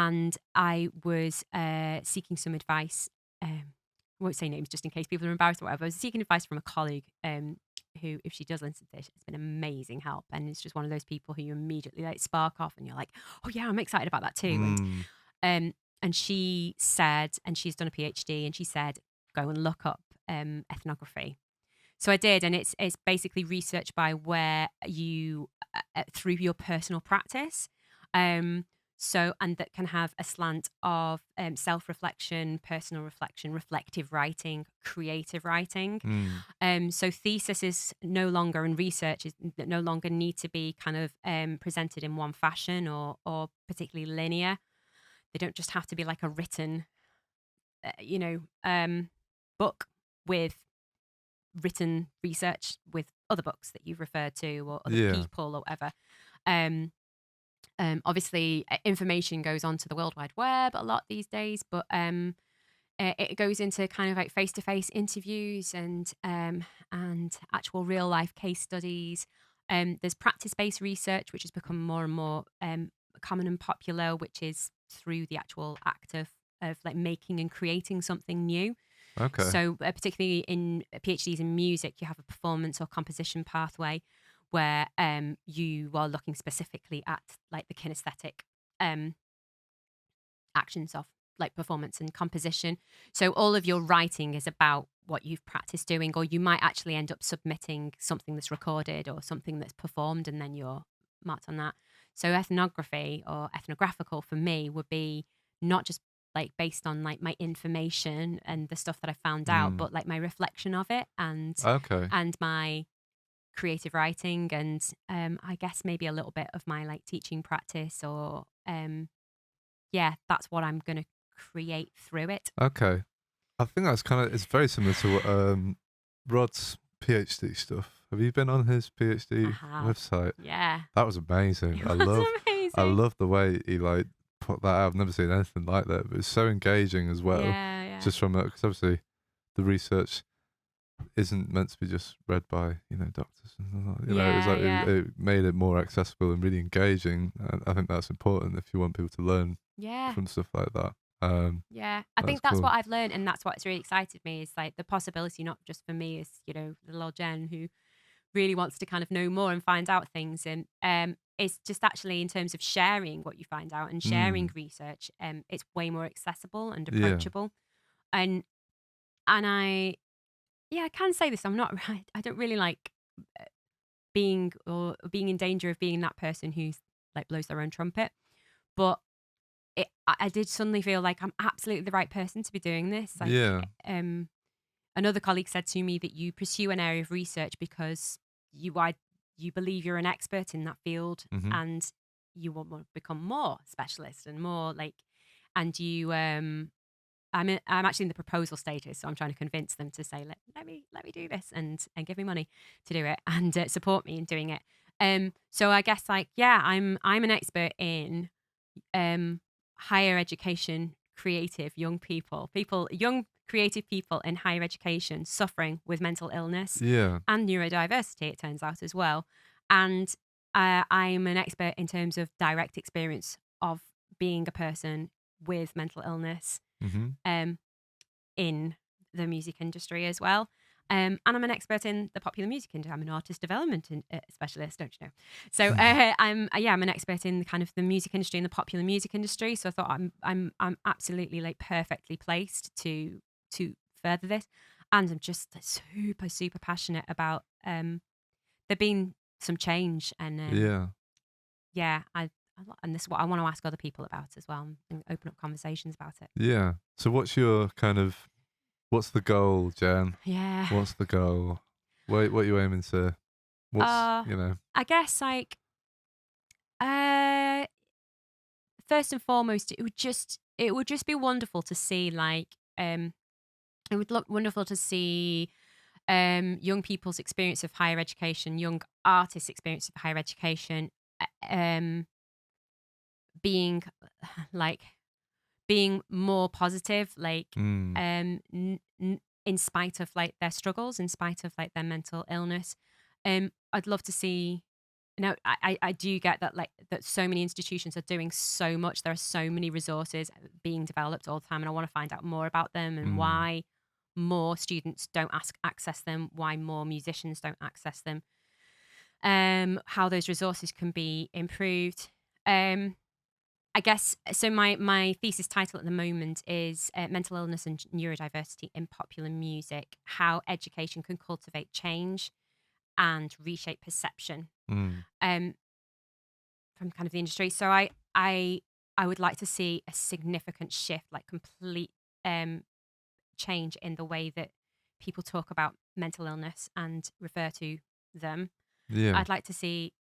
and I was seeking some advice. I won't say names just in case people are embarrassed or whatever. I was seeking advice from a colleague who, if she does listen to this, it's been amazing help. And it's just one of those people who you immediately like spark off and you're like, oh yeah, I'm excited about that too. Mm. And she said, and she's done a PhD, and she said, go and look up ethnography. So I did, and it's basically research by where you through your personal practice. And that can have a slant of self-reflection, personal reflection, reflective writing, creative writing. Mm. So thesis is no longer, and research is no longer need to be kind of presented in one fashion or particularly linear. They don't just have to be like a written, book with written research with other books that you've referred to or other Yeah. people or whatever. Obviously, information goes onto the World Wide Web a lot these days, but it goes into kind of like face-to-face interviews and actual real-life case studies. There's practice-based research, which has become more and more common and popular, which is through the actual act of like making and creating something new. Okay. So particularly in PhDs in music, you have a performance or composition pathway where you are looking specifically at like the kinesthetic actions of like performance and composition. So all of your writing is about what you've practiced doing, or you might actually end up submitting something that's recorded or something that's performed, and then you're marked on that. So ethnography or ethnographical for me would be not just like based on like my information and the stuff that I found out, Mm. but like my reflection of it and Okay. my creative writing and I guess maybe a little bit of my like teaching practice or yeah, that's what I'm gonna create through it. Okay. I think that's kind of, it's very similar to what Rod's PhD stuff. Have you been on his I PhD have. website? Yeah. That was amazing. It I was love amazing. the way he like put that out. I've never seen anything like that, but it's so engaging as well. Yeah, yeah. Just from because obviously the research isn't meant to be just read by doctors and all that. It was Yeah, like yeah. it made it more accessible and really engaging. And I think that's important if you want people to learn Yeah. from stuff like that. Yeah. I That's think that's cool. what I've learned and that's what's really excited me is like the possibility not just for me as, little old Jen who really wants to kind of know more and find out things and it's just actually in terms of sharing what you find out and sharing Mm. research it's way more accessible and Yeah. approachable and I yeah I can say this I'm not right I don't really like being in danger of being that person who's like blows their own trumpet but I did suddenly feel like I'm absolutely the right person to be doing this like Yeah. um another colleague said to me that you pursue an area of research because you believe you're an expert in that field Mhm. and you want to become more specialist and more like and you I'm actually in the proposal stages so I'm trying to convince them to say let me do this and give me money to do it and support me in doing it so I guess like yeah I'm an expert in higher education creative young creative people in higher education suffering with mental illness Yeah. and neurodiversity it turns out as well and I'm an expert in terms of direct experience of being a person with mental illness Mhm. um, in the music industry as well. And I'm an expert in the popular music industry. I'm an artist development specialist, don't you know? So I'm an expert in the kind of the music industry and the popular music industry. So I thought I'm absolutely like perfectly placed to further this, and I'm just super passionate about there being some change and Yeah. yeah and this is what I want to ask other people about as well and open up conversations about it. Yeah. So what's the goal, Jen? Yeah. What's the goal? What are you aiming to? What's Uh, I guess like uh first and foremost it would just be wonderful to see like it would look wonderful to see young people's experience of higher education, young artists' experience of higher education being like being more positive like Mm. in spite of like their struggles, in spite of like their mental illness. I'd love to see no, I do get that, like, that so many institutions are doing so much. There are so many resources being developed all the time, and I want to find out more about them and Mm. why more students don't access them, why more musicians don't access them, how those resources can be improved. Um, I guess so. My thesis title at the moment is Mental Illness and Neurodiversity in Popular Music: How Education Can Cultivate Change and Reshape Perception. Mm. Um, from kind of the industry. So I would like to see a significant shift, like complete um, change in the way that people talk about mental illness and refer to them. Yeah. I'd like to see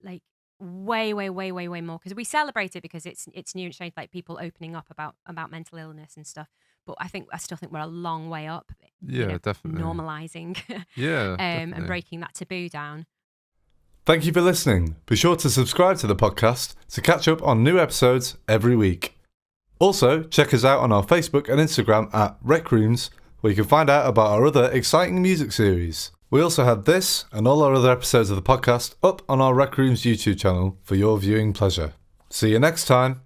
like way more, because we celebrate it because it's new and strange, like people opening up about mental illness and stuff. But I still think we're a long way up, Yeah, definitely. normalizing Yeah, and definitely. breaking that taboo down. Thank you for listening. Be sure to subscribe to the podcast to catch up on new episodes every week. Also, check us out on our Facebook and Instagram at RecRooms, where you can find out about our other exciting music series. We also have this and all our other episodes of the podcast up on our RecRooms YouTube channel for your viewing pleasure. See you next time.